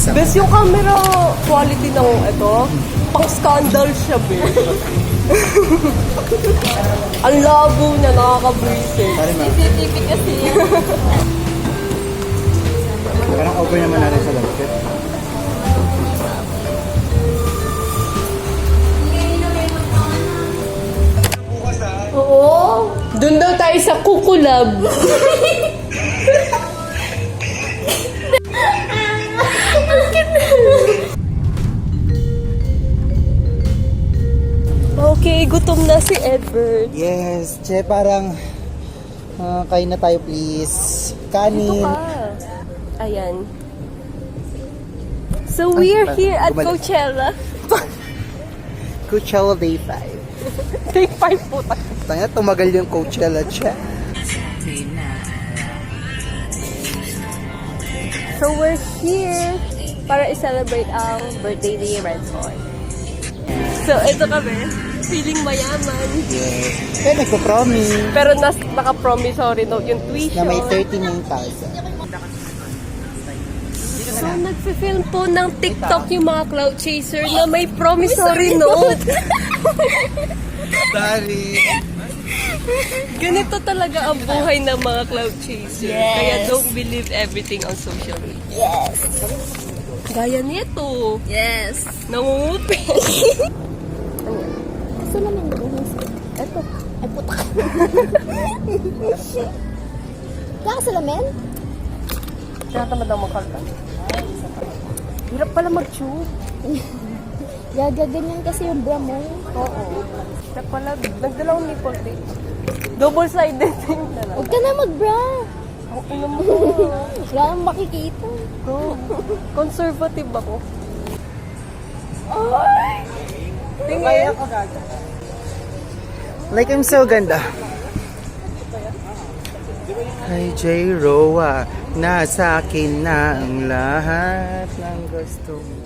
isa. Best yung camera quality ng ito. Pang scandal siya, be. Ang labo niya, nakaka-braces. CCTV kasi yan. Parang over naman natin sa budget. Oo. Doon daw tayo sa Kukulab. Okay, gutom na si Edward. Yes, che, parang kain na tayo please. Kanin. Ayan. So we're here at Bumalik. Coachella. Coachella Day 5. Day 5 po tayo. Tanya, tumagal yung Coachella, che. So we're here para i-celebrate ang birthday ni Redson. So ito kami, feeling mayaman. Yes. Pero nagpo-promise Pero naka-promissory note yung tuition. na may 39,000. So nagfi-film po ng TikTok yung mga cloud chaser na may promissory note. Sorry. Ganito talaga ang buhay ng mga cloud chaser. Yes. Kaya don't believe everything on social media. Yes. Gaya nito. Yes. Nangungupi. Gusto naman yung ito. Ay, puta. Kaya ka salamin? Tinatamad ang makalta. Hirap pala mag-tube. Gaganyan kasi yung bra mo. Oo. Hirap pala. Nagdalawang nipple tape. Double-sided tape na lang. Huwag ka na mag-bra. Ang ina mo. Wala kang makikita. Conservative ako. Tingin. Like, I'm so ganda. Kay J. Roa, nasa akin na ang lahat ng gusto mo.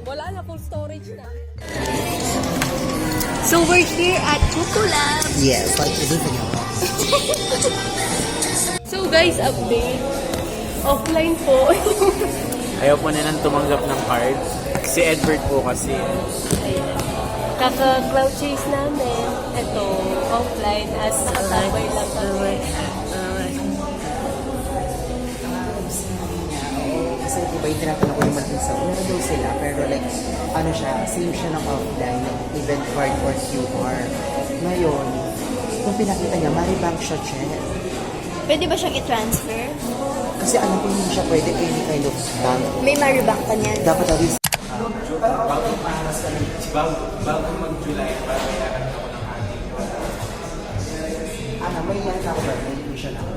Wala na, full storage na. So we're here at Kukulab. Yes, like, this is So guys, update. Offline po. Ayaw po nilang tumanggap ng card. Si Edward po kasi. Ayan. Kaka-cloud chase namin. Ito, offline at nakasabay lang kami. Kasi diba yung tinatanong ko yung mag-isa, meron daw sila, pero like, ano siya, same siya ng offline, ng event card or QR. Ngayon, kung pinakita niya, Maribank siya, check. Pwede ba siyang i-transfer? Kasi alam ko hindi siya pwede any kind of bank. May maribank ka niyan. Dapat at least, Bago mag-July, babayaran ako ng ating. may yan ako ba? May tuition ako.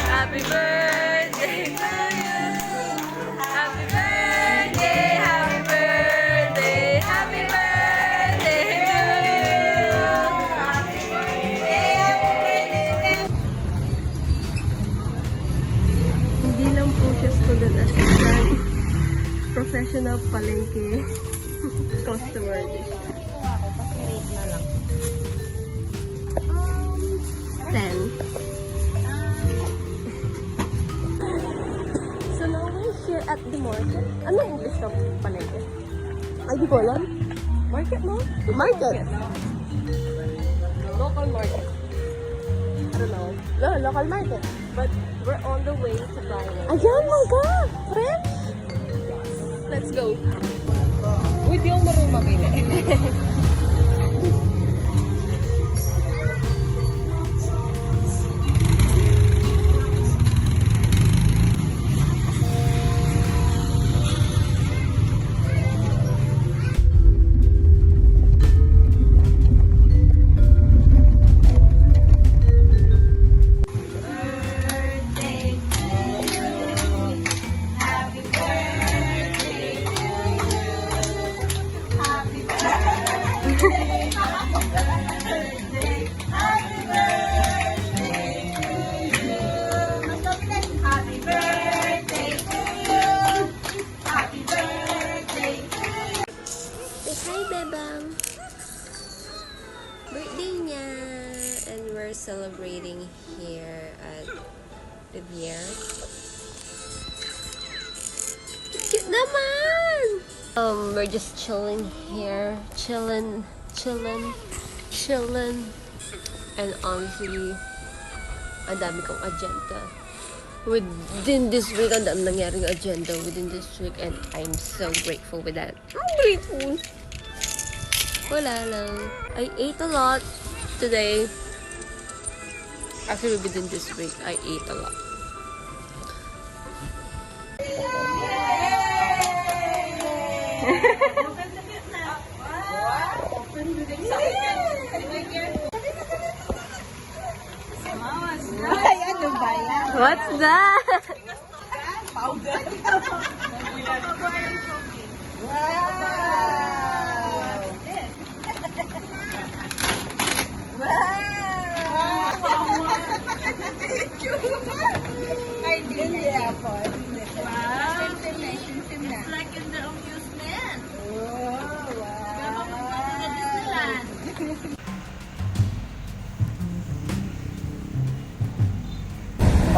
Happy birthday to you. Happy birthday, happy birthday, happy birthday to you. Happy birthday, happy birthday. Hindi lang po siya student assistant. Professional palengke. Customer. Wait na lang. 10. ko alam. Market mo? Market. Local market. I don't know. No, local market. But we're on the way to buy it. Ayan, mangga! Fresh! Let's go. Uy, di ako marunong mamili. Hi, Bebang! Birthday niya! And we're celebrating here at Riviera. Cute naman! We're just chilling here. Chilling. And honestly, ang dami kong agenda. Within this week, ang dami nangyaring agenda within this week. And I'm so grateful with that. I'm grateful! Wala lang. I ate a lot today. Actually, within this week, I ate a lot. What's that?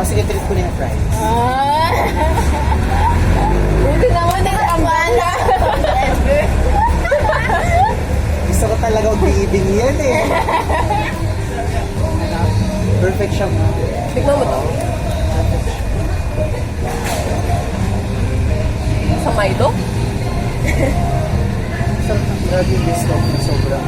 O sige, treat ko na yung fries. Buti naman na kamala. Gusto ko talaga umiibing yan eh. Perfect siya. Tignan mo to. Sa Milo? Sarap ng grabe yung gusto. Sobrang